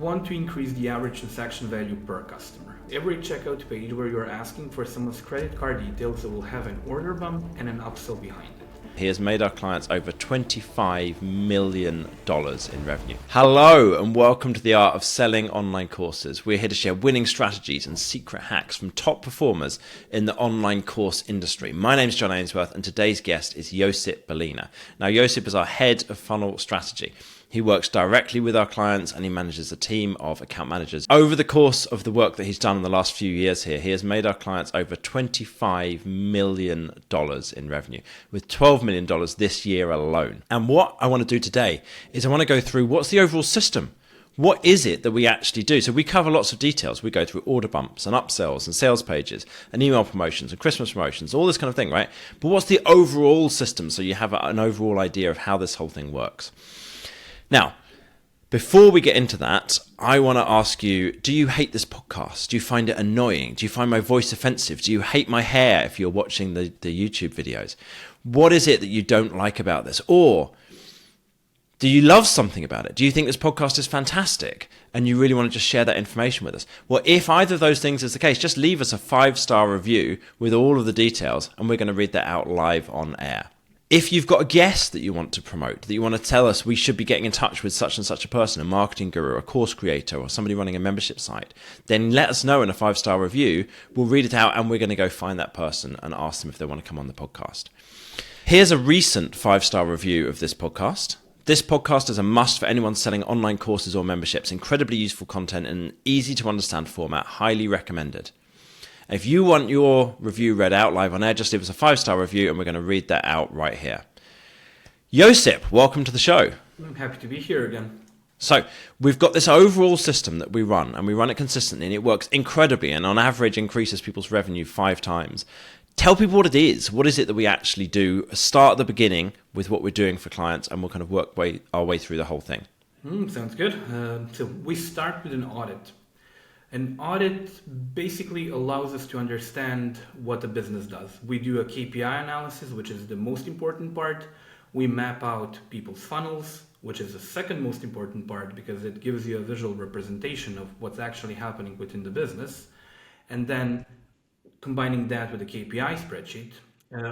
want to increase the average transaction value per customer. Every checkout page where you're asking for someone's credit card details will have an order bump and an upsell behind it. He has made our clients over $25 million in revenue. Hello and welcome to the Art of Selling Online Courses. We're here to share winning strategies and secret hacks from top performers in the online course industry. My name is John Ainsworth and today's guest is Josip Belina. Now Josip is our head of funnel strategy. He works directly with our clients and he manages a team of account managers. Over the course of the work that he's done in the last few years here, he has made our clients over $25 million in revenue, with $12 million this year alone. And what I want to do today is I want to go through what's the overall system. What is it that we actually do? So we cover lots of details. We go through order bumps and upsells and sales pages and email promotions and Christmas promotions, all this kind of thing, right? But what's the overall system so you have an overall idea of how this whole thing works? Now, before we get into that, I want to ask you, do you hate this podcast? Do you find it annoying? Do you find my voice offensive? Do you hate my hair if you're watching the YouTube videos? What is it that you don't like about this? Or do you love something about it? Do you think this podcast is fantastic and you really want to just share that information with us? Well, if either of those things is the case, just leave us a 5-star review with all of the details and we're going to read that out live on air. If you've got a guest that you want to promote, that you want to tell us we should be getting in touch with such and such a person, a marketing guru, a course creator, or somebody running a membership site, then let us know in a 5-star review. We'll read it out and we're going to go find that person and ask them if they want to come on the podcast. Here's a recent 5-star review of this podcast. This podcast is a must for anyone selling online courses or memberships. Incredibly useful content in an easy to understand format. Highly recommended. If you want your review read out live on air, just leave us a 5-star review and we're going to read that out right here. Josip, welcome to the show. I'm happy to be here again. So we've got this overall system that we run and we run it consistently and it works incredibly and on average increases people's revenue 5 times. Tell people what it is. What is it that we actually do? Start at the beginning with what we're doing for clients and we'll kind of work our way through the whole thing. Sounds good. So we start with an audit. An audit basically allows us to understand what a business does. We do a KPI analysis, which is the most important part. We map out people's funnels, which is the second most important part because it gives you a visual representation of what's actually happening within the business. And then combining that with a KPI spreadsheet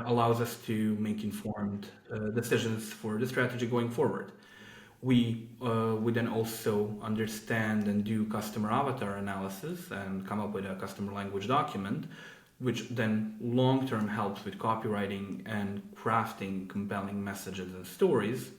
allows us to make informed decisions for the strategy going forward. We then also understand and do customer avatar analysis and come up with a customer language document, which then long-term helps with copywriting and crafting compelling messages and stories.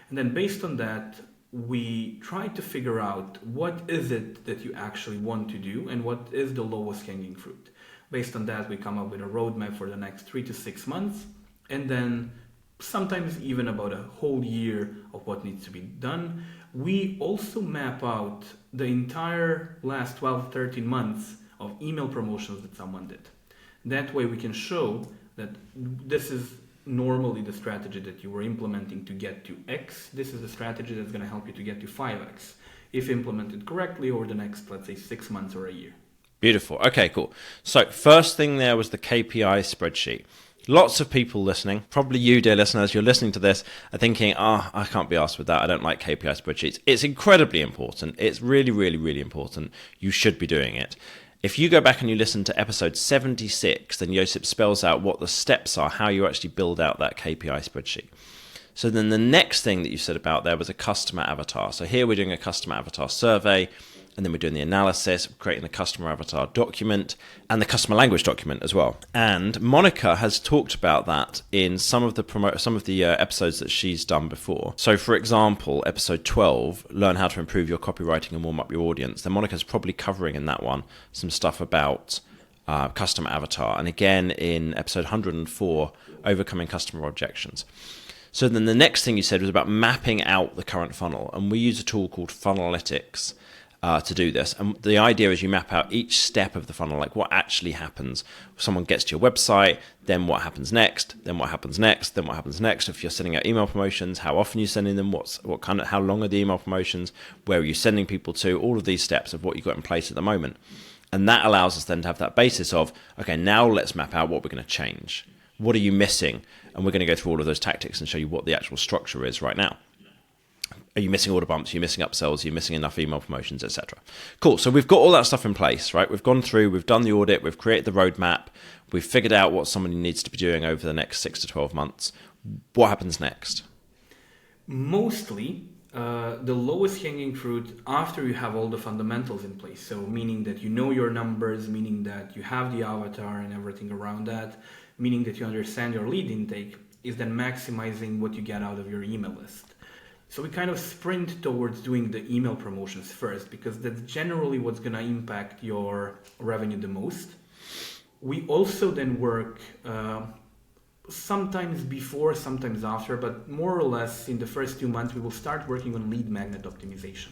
And then based on that, we try to figure out what is it that you actually want to do and what is the lowest hanging fruit. Based on that, we come up with a roadmap for the next 3 to 6 months, and then sometimes even about a whole year of what needs to be done. We also map out the entire last 12, 13 months of email promotions that someone did. That way we can show that this is normally the strategy that you were implementing to get to X. This is the strategy that's going to help you to get to 5X if implemented correctly over the next, let's say, 6 months or a year. Beautiful. Okay, cool. So first thing there was the KPI spreadsheet. Lots of people listening, probably you, dear listeners, you're listening to this, are thinking, I can't be asked with that. I don't like KPI spreadsheets. It's incredibly important. It's really, really, really important. You should be doing it. If you go back and you listen to episode 76, then Josip spells out what the steps are, how you actually build out that KPI spreadsheet. So then the next thing that you said about there was a customer avatar. So here we're doing a customer avatar survey. And then we're doing the analysis, creating the customer avatar document and the customer language document as well. And Monica has talked about that in some of the episodes that she's done before. So for example, episode 12, learn how to improve your copywriting and warm up your audience. Then Monica's probably covering in that one some stuff about customer avatar. And again, in episode 104, overcoming customer objections. So then the next thing you said was about mapping out the current funnel. And we use a tool called Funnelytics to do this. And the idea is you map out each step of the funnel, like what actually happens. Someone gets to your website, then what happens next, then what happens next, then what happens next. If you're sending out email promotions, how often are you sending them, how long are the email promotions, where are you sending people to, all of these steps of what you've got in place at the moment. And that allows us then to have that basis of, okay, now let's map out what we're going to change. What are you missing? And we're going to go through all of those tactics and show you what the actual structure is right now. Are you missing order bumps? Are you missing upsells? Are you missing enough email promotions, etc.? Cool. So we've got all that stuff in place, right? We've gone through, we've done the audit, we've created the roadmap, we've figured out what somebody needs to be doing over the next 6 to 12 months. What happens next? Mostly, the lowest hanging fruit after you have all the fundamentals in place. So meaning that you know your numbers, meaning that you have the avatar and everything around that, meaning that you understand your lead intake, is then maximizing what you get out of your email list. So we kind of sprint towards doing the email promotions first because that's generally what's going to impact your revenue the most. We also then work sometimes before, sometimes after, but more or less in the first 2 months, we will start working on lead magnet optimization.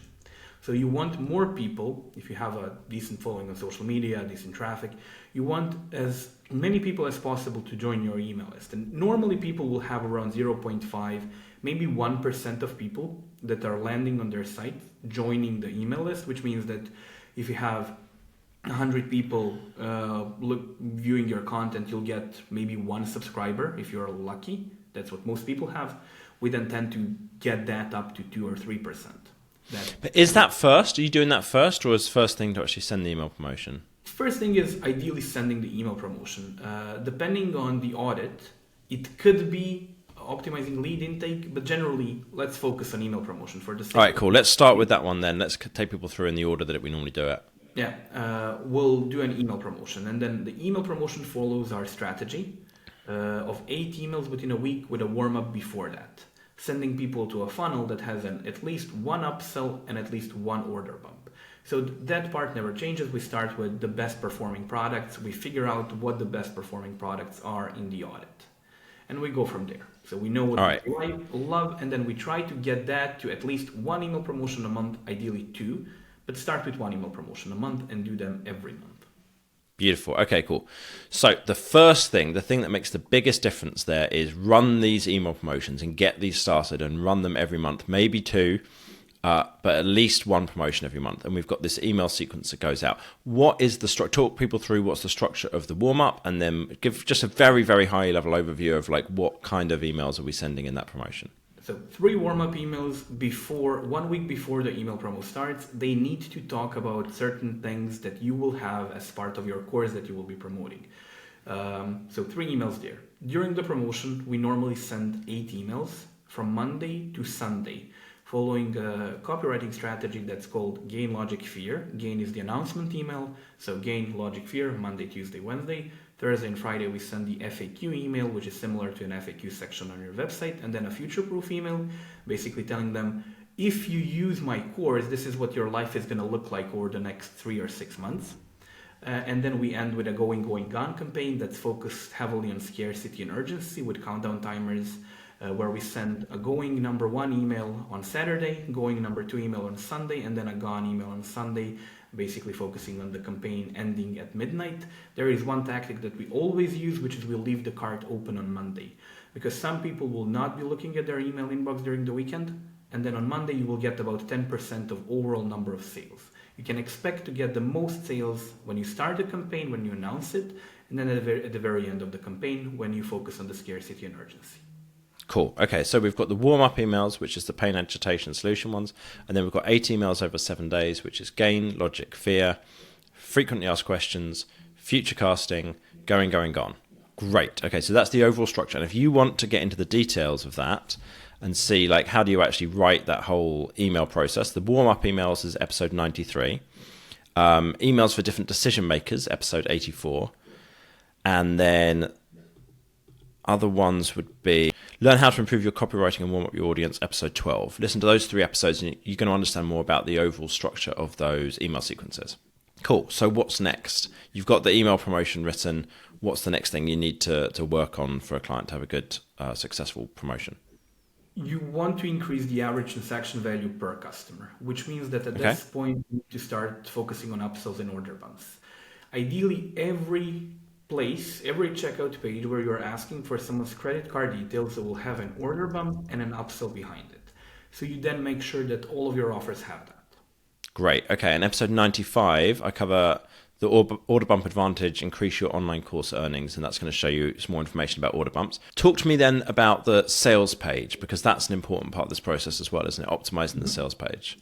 So you want more people, if you have a decent following on social media, decent traffic, you want as many people as possible to join your email list. And normally people will have around 0.5, maybe 1% of people that are landing on their site joining the email list, which means that if you have 100 people viewing your content, you'll get maybe one subscriber if you're lucky. That's what most people have. We then tend to get that up to 2 or 3%. But is that first? Are you doing that first, or is first thing to actually send the email promotion? First thing is ideally sending the email promotion. Depending on the audit, it could be optimizing lead intake, but generally, let's focus on email promotion for the sake. All right, cool. Let's start with that one then. Let's take people through in the order that we normally do it. Yeah, we'll do an email promotion, and then the email promotion follows our strategy of 8 emails within a week with a warm-up before that, sending people to a funnel that has at least one upsell and at least one order bump. So that part never changes. We start with the best performing products. We figure out what the best performing products are in the audit, and we go from there. So we know what we like, love, and then we try to get that to at least 1 email promotion a month, ideally 2. But start with 1 email promotion a month and do them every month. Beautiful. Okay, cool. So the first thing, the thing that makes the biggest difference there is run these email promotions and get these started and run them every month, maybe 2, but at least 1 promotion every month. And we've got this email sequence that goes out. What is the structure? Talk people through what's the structure of the warm-up, and then give just a very, very high level overview of like what kind of emails are we sending in that promotion. So 3 warm-up emails before, 1 week before the email promo starts. They need to talk about certain things that you will have as part of your course that you will be promoting. So 3 emails there. During the promotion, we normally send 8 emails from Monday to Sunday, following a copywriting strategy that's called Gain, Logic, Fear. Gain is the announcement email. So Gain, Logic, Fear, Monday, Tuesday, Wednesday. Thursday and Friday, we send the FAQ email, which is similar to an FAQ section on your website, and then a future-proof email, basically telling them, if you use my course, this is what your life is going to look like over the next 3 or 6 months. And then we end with a Going, Going, Gone campaign that's focused heavily on scarcity and urgency with countdown timers, where we send a going number 1 email on Saturday, going number 2 email on Sunday, and then a gone email on Sunday, basically focusing on the campaign ending at midnight. There is one tactic that we always use, which is we'll leave the cart open on Monday, because some people will not be looking at their email inbox during the weekend, and then on Monday you will get about 10% of overall number of sales. You can expect to get the most sales when you start the campaign, when you announce it, and then at the very end of the campaign when you focus on the scarcity and urgency. Cool. Okay, so we've got the warm-up emails, which is the pain, agitation, solution ones, and then we've got 8 emails over 7 days, which is Gain, Logic, Fear, frequently asked questions, future casting, going, going, gone. Great. Okay, so that's the overall structure. And if you want to get into the details of that and see like how do you actually write that whole email process, the warm-up emails is episode 93. Emails for different decision makers, episode 84. And then other ones would be learn how to improve your copywriting and warm up your audience, episode 12. Listen to those 3 episodes and you're going to understand more about the overall structure of those email sequences. Cool. So what's next? You've got the email promotion written. What's the next thing you need to work on for a client to have a good, successful promotion? You want to increase the average transaction value per customer, which means that at this point, you need to start focusing on upsells and order bumps. Ideally, every checkout page where you're asking for someone's credit card details will have an order bump and an upsell behind it. So you then make sure that all of your offers have that. Great. Okay. In episode 95, I cover the order bump advantage, increase your online course earnings, and that's going to show you some more information about order bumps. Talk to me then about the sales page, because that's an important part of this process as well, isn't it? Optimizing the sales page.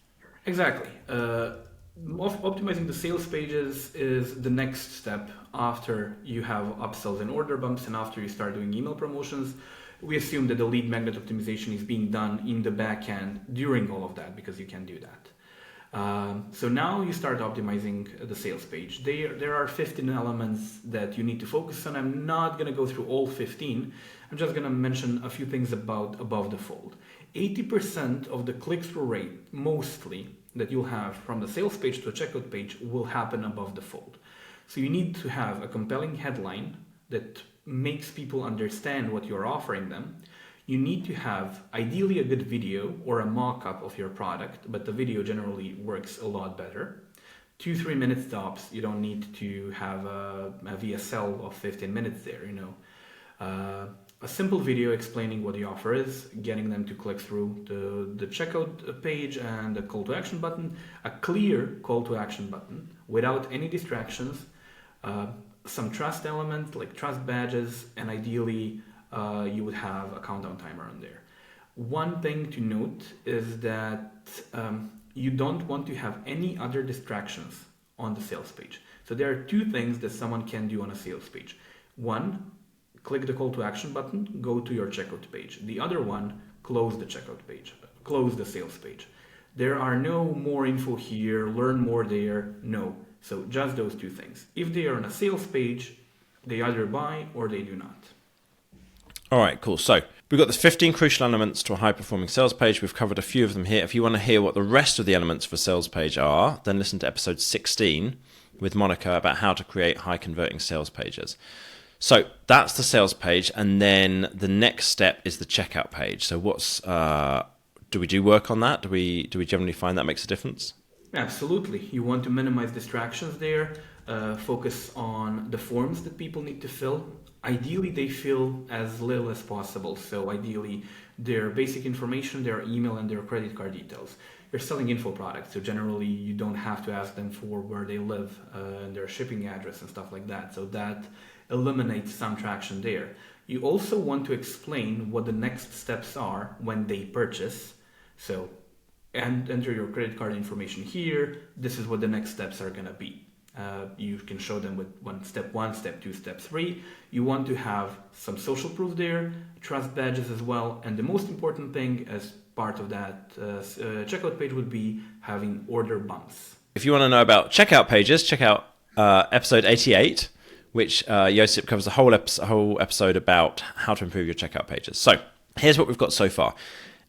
Exactly. Optimizing the sales pages is the next step after you have upsells and order bumps and after you start doing email promotions. We assume that the lead magnet optimization is being done in the back end during all of that because you can do that. So now you start optimizing the sales page. There are 15 elements that you need to focus on. I'm not going to go through all 15. I'm just going to mention a few things about above the fold. 80% of the click-through rate, mostly, that you'll have from the sales page to a checkout page will happen above the fold. So you need to have a compelling headline that makes people understand what you're offering them. You need to have ideally a good video or a mock-up of your product, but the video generally works a lot better. 2-3 minute stops. You don't need to have a VSL of 15 minutes there, a simple video explaining what the offer is, getting them to click through the checkout page and the call to action button, a clear call to action button without any distractions, some trust elements like trust badges, and ideally you would have a countdown timer on there. One thing to note is that you don't want to have any other distractions on the sales page. So there are two things that someone can do on a sales page. One, click the call to action button, go to your checkout page. The other one, close the checkout page, close the sales page. There are no more info here, learn more there, no. So just those two things. If they are on a sales page, they either buy or they do not. All right, cool. So we've got the 15 crucial elements to a high-performing sales page. We've covered a few of them here. If you want to hear what the rest of the elements of a sales page are, then listen to episode 16 with Monica about how to create high-converting sales pages. So that's the sales page, and then the next step is the checkout page. So what's do we do work on that? Do we generally find that makes a difference? Absolutely. You want to minimize distractions there, focus on the forms that people need to fill. Ideally, they fill as little as possible. So ideally, their basic information, their email, and their credit card details. You're selling info products, so generally you don't have to ask them for where they live and their shipping address and stuff like that. So that eliminates some traction there. You also want to explain what the next steps are when they purchase. So, and enter your credit card information here. This is what the next steps are going to be. You can show them with step 1, step 2, step 3. You want to have some social proof there, trust badges as well. And the most important thing as part of that checkout page would be having order bumps. If you want to know about checkout pages, check out episode 88, which Josip covers a whole episode about how to improve your checkout pages. So here's what we've got so far.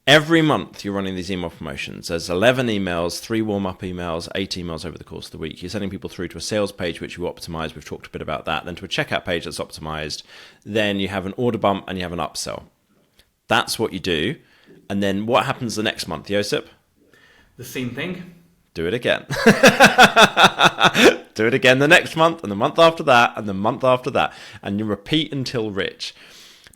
Every month you're running these email promotions. There's 11 emails, 3 warm-up emails, 8 emails over the course of the week. You're sending people through to a sales page, which you optimize. We've talked a bit about that. Then to a checkout page that's optimized. Then you have an order bump and you have an upsell. That's what you do. And then what happens the next month, Josip? The same thing. Do it again. Do it again the next month and the month after that and the month after that. And you repeat until rich.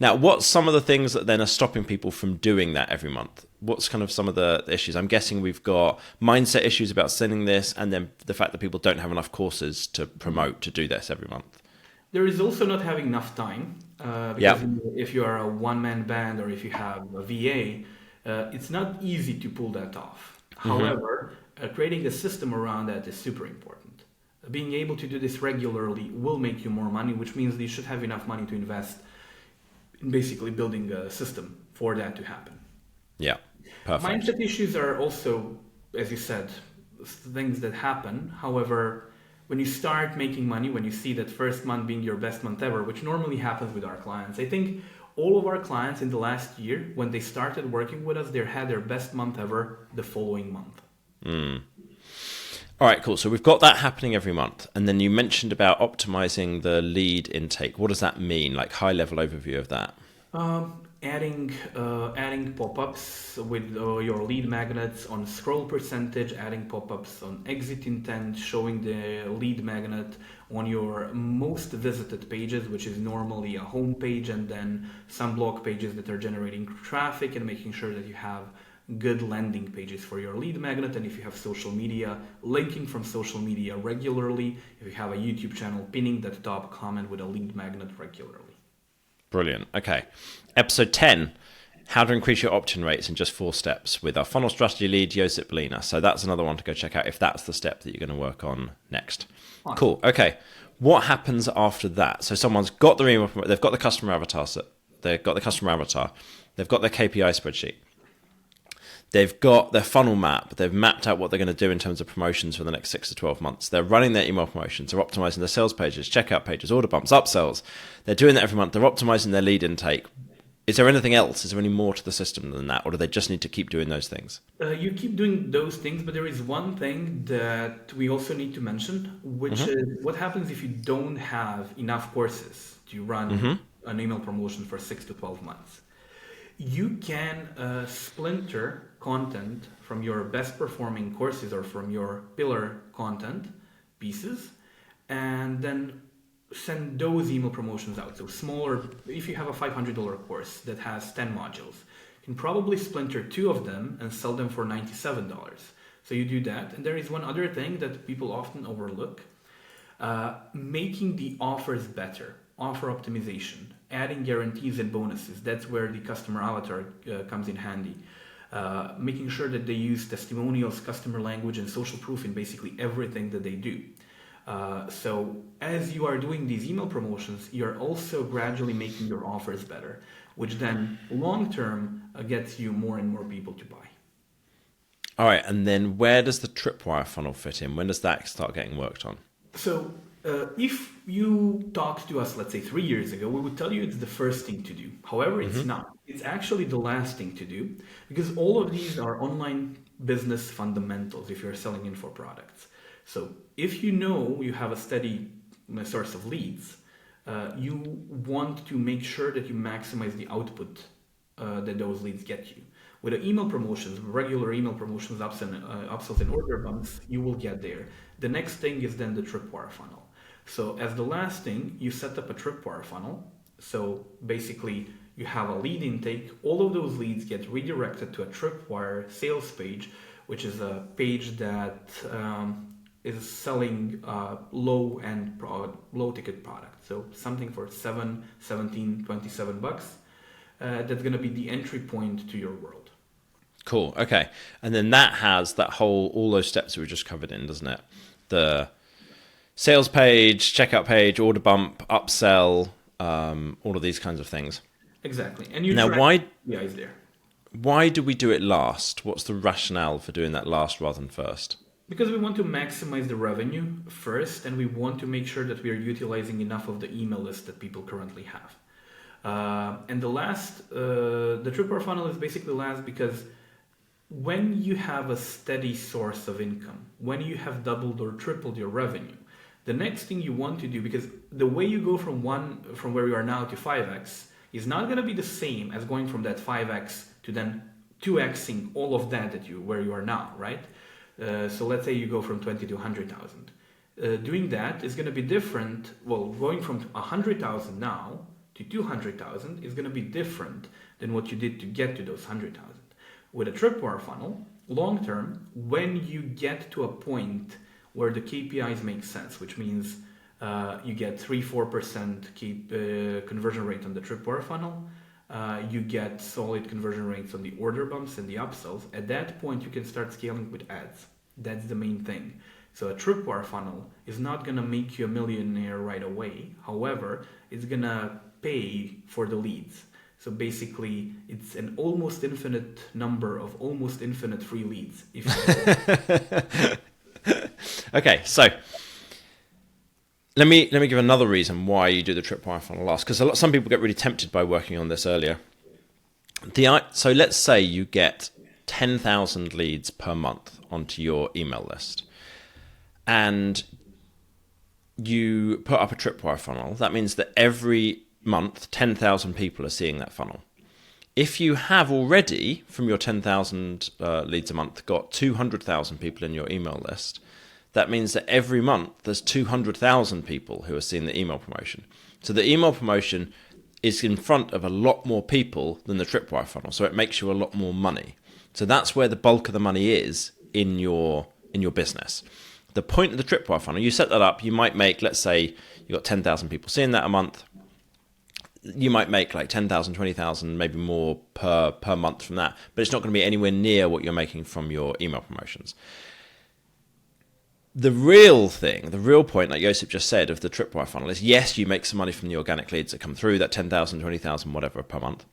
Now, what's some of the things that then are stopping people from doing that every month? What's kind of some of the issues? I'm guessing we've got mindset issues about sending this, and then the fact that people don't have enough courses to promote to do this every month. There is also not having enough time. Because if you are a one-man band or if you have a VA, it's not easy to pull that off. Mm-hmm. However, creating a system around that is super important. Being able to do this regularly will make you more money, which means you should have enough money to invest basically building a system for that to happen. Yeah, perfect. Mindset issues are also, as you said, things that happen. However, when you start making money, when you see that first month being your best month ever, which normally happens with our clients, I think all of our clients in the last year, when they started working with us, they had their best month ever the following month. All right, cool. So we've got that happening every month. And then you mentioned about optimizing the lead intake. What does that mean? Like high level overview of that? Adding pop-ups with your lead magnets on scroll percentage, adding pop-ups on exit intent, showing the lead magnet on your most visited pages, which is normally a home page, and then some blog pages that are generating traffic, and making sure that you have good landing pages for your lead magnet, and if you have social media, linking from social media regularly, if you have a YouTube channel, pinning that top comment with a lead magnet regularly. Brilliant. Okay. Episode 10, how to increase your opt-in rates in just 4 steps with our funnel strategy lead, Josip Belina. So that's another one to go check out if that's the step that you're going to work on next. Awesome. Cool. Okay. What happens after that? So someone's got their email, they've got the customer avatar set, they've got the customer avatar, they've got their KPI spreadsheet, they've got their funnel map, they've mapped out what they're going to do in terms of promotions for the next 6 to 12 months. They're running their email promotions, they're optimizing their sales pages, checkout pages, order bumps, upsells. They're doing that every month. They're optimizing their lead intake. Is there anything else? Is there any more to the system than that? Or do they just need to keep doing those things? You keep doing those things, but there is one thing that we also need to mention, which is what happens if you don't have enough courses to run an email promotion for 6 to 12 months. You can splinter content from your best performing courses or from your pillar content pieces, and then send those email promotions out. So smaller, if you have a $500 course that has 10 modules, you can probably splinter 2 of them and sell them for $97. So you do that. And there is one other thing that people often overlook, making the offers better, offer optimization, adding guarantees and bonuses. That's where the customer avatar comes in handy. Making sure that they use testimonials, customer language, and social proof in basically everything that they do. So as you are doing these email promotions, you're also gradually making your offers better, which then long-term gets you more and more people to buy. All right. And then where does the tripwire funnel fit in? When does that start getting worked on? So if you talked to us, let's say 3 years ago, we would tell you it's the first thing to do. However, it's not. It's actually the last thing to do, because all of these are online business fundamentals if you're selling info products. So if you know you have a steady source of leads, you want to make sure that you maximize the output that those leads get you. With the email promotions, regular email promotions, upsells and order bumps, you will get there. The next thing is then the tripwire funnel. So as the last thing, you set up a tripwire funnel. So basically you have a lead intake. All of those leads get redirected to a tripwire sales page, which is a page that is selling low ticket product. So something for $7, $17, $27. That's going to be the entry point to your world. Cool. Okay. And then that has all those steps we just covered in, doesn't it? The sales page, checkout page, order bump, upsell, all of these kinds of things. Exactly. And you is there. Why do we do it last? What's the rationale for doing that last rather than first? Because we want to maximize the revenue first, and we want to make sure that we are utilizing enough of the email list that people currently have. And the tripwire funnel is basically last because when you have a steady source of income, when you have doubled or tripled your revenue, the next thing you want to do, because the way you go from where you are now to 5x is not going to be the same as going from that 5x to then 2xing all of that where you are now, right? So let's say you go from 20 to 100,000. Doing that is going to be different. Well, going from 100,000 now to 200,000 is going to be different than what you did to get to those 100,000. With a tripwire funnel, long term, when you get to a point where the KPIs make sense, which means you get 3-4% conversion rate on the tripwire funnel, you get solid conversion rates on the order bumps and the upsells. At that point, you can start scaling with ads. That's the main thing. So a tripwire funnel is not going to make you a millionaire right away. However, it's going to pay for the leads. So basically, it's an almost infinite number of almost infinite free leads. Okay, so let me give another reason why you do the tripwire funnel last, because some people get really tempted by working on this earlier. So let's say you get 10,000 leads per month onto your email list, and you put up a tripwire funnel. That means that every month 10,000 people are seeing that funnel. If you have already, from your 10,000 leads a month, got 200,000 people in your email list, that means that every month there's 200,000 people who are seeing the email promotion. So the email promotion is in front of a lot more people than the tripwire funnel, so it makes you a lot more money. So that's where the bulk of the money is in your business. The point of the tripwire funnel, you set that up, you might make, let's say you've got 10,000 people seeing that a month. You might make like 10,000, 20,000, maybe more per month from that, but it's not going to be anywhere near what you're making from your email promotions. The real thing, the real point, like Josip just said, of the tripwire funnel is, yes, you make some money from the organic leads that come through, that 10,000, 20,000, whatever per month.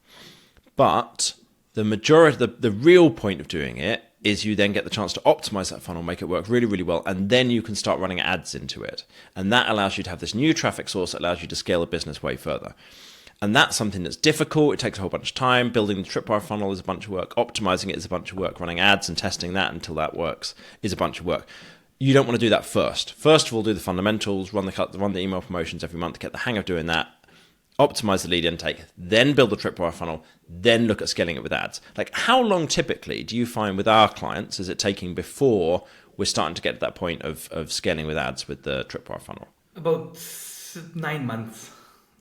But the majority, the real point of doing it is you then get the chance to optimize that funnel, make it work really, really well, and then you can start running ads into it. And that allows you to have this new traffic source that allows you to scale a business way further. And that's something that's difficult. It takes a whole bunch of time. Building the tripwire funnel is a bunch of work. Optimizing it is a bunch of work. Running ads and testing that until that works is a bunch of work. You don't want to do that first. First of all, do the fundamentals, run the email promotions every month, get the hang of doing that, optimize the lead intake, then build the tripwire funnel, then look at scaling it with ads. Like, how long typically do you find with our clients is it taking before we're starting to get to that point of scaling with ads with the tripwire funnel? About 9 months.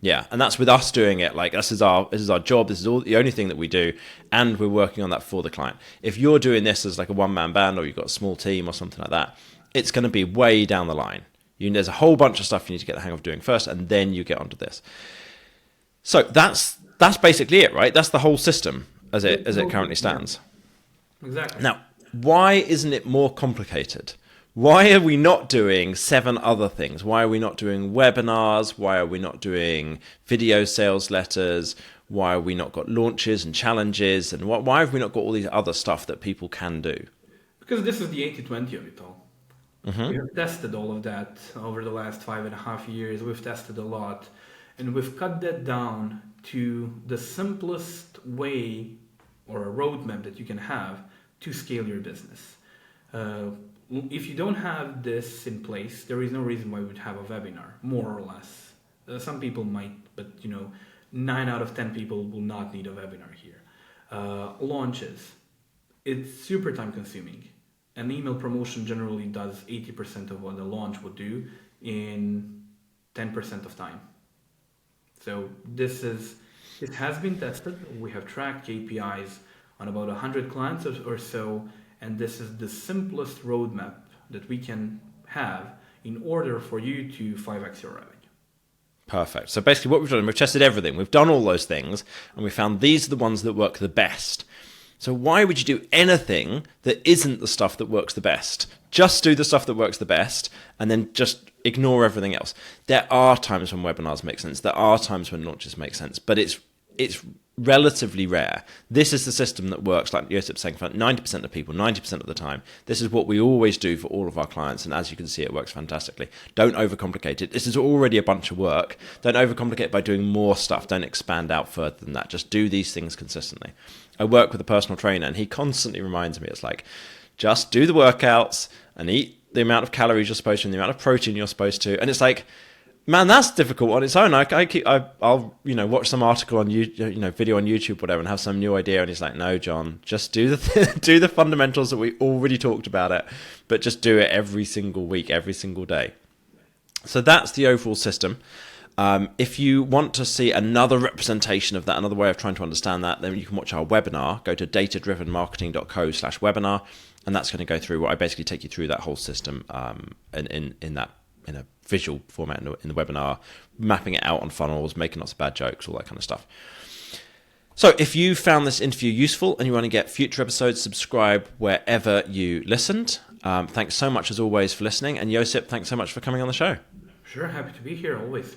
Yeah, and that's with us doing it. Like, this is our job. This is all the only thing that we do, and we're working on that for the client. If you're doing this as like a one-man band, or you've got a small team or something like that, it's going to be way down the line. There's a whole bunch of stuff you need to get the hang of doing first, and then you get onto this. So that's basically it, right? That's the whole system as it currently stands. Exactly. Now, why isn't it more complicated? Why are we not doing 7 other things? Why are we not doing webinars? Why are we not doing video sales letters? Why have we not got launches and challenges? And why have we not got all these other stuff that people can do? Because this is the 80-20 of it all. Mm-hmm. We have tested all of that over the last 5.5 years. We've tested a lot, and we've cut that down to the simplest way or a roadmap that you can have to scale your business. If you don't have this in place, there is no reason why we would have a webinar, more or less. Some people might, but 9 out of 10 people will not need a webinar here. Launches, it's super time consuming. An email promotion generally does 80% of what a launch would do in 10% of time. So it has been tested. We have tracked KPIs on about 100 clients or so, and this is the simplest roadmap that we can have in order for you to 5x your revenue. Perfect. So basically what we've done, we've tested everything. We've done all those things, and we found these are the ones that work the best. So why would you do anything that isn't the stuff that works the best? Just do the stuff that works the best and then just ignore everything else. There are times when webinars make sense. There are times when launches make sense, but it's relatively rare. This is the system that works, like Josip's saying, for 90% of people, 90% of the time. This is what we always do for all of our clients, and as you can see, it works fantastically. Don't overcomplicate it. This is already a bunch of work. Don't overcomplicate it by doing more stuff. Don't expand out further than that. Just do these things consistently. I work with a personal trainer, and he constantly reminds me, it's like, just do the workouts and eat the amount of calories you're supposed to and the amount of protein you're supposed to. And it's like, man, that's difficult on its own. I'll watch some article on video on YouTube, whatever, and have some new idea. And he's like, no, John, just do the fundamentals that we already talked about it, but just do it every single week, every single day. So that's the overall system. If you want to see another representation of that, another way of trying to understand that, then you can watch our webinar. Go to datadrivenmarketing.co/webinar, and that's going to go through what I basically take you through that whole system in a visual format in the webinar, mapping it out on funnels, making lots of bad jokes, all that kind of stuff. So if you found this interview useful and you want to get future episodes, subscribe wherever you listened. Thanks so much as always for listening. And Josip, thanks so much for coming on the show. Sure, happy to be here always.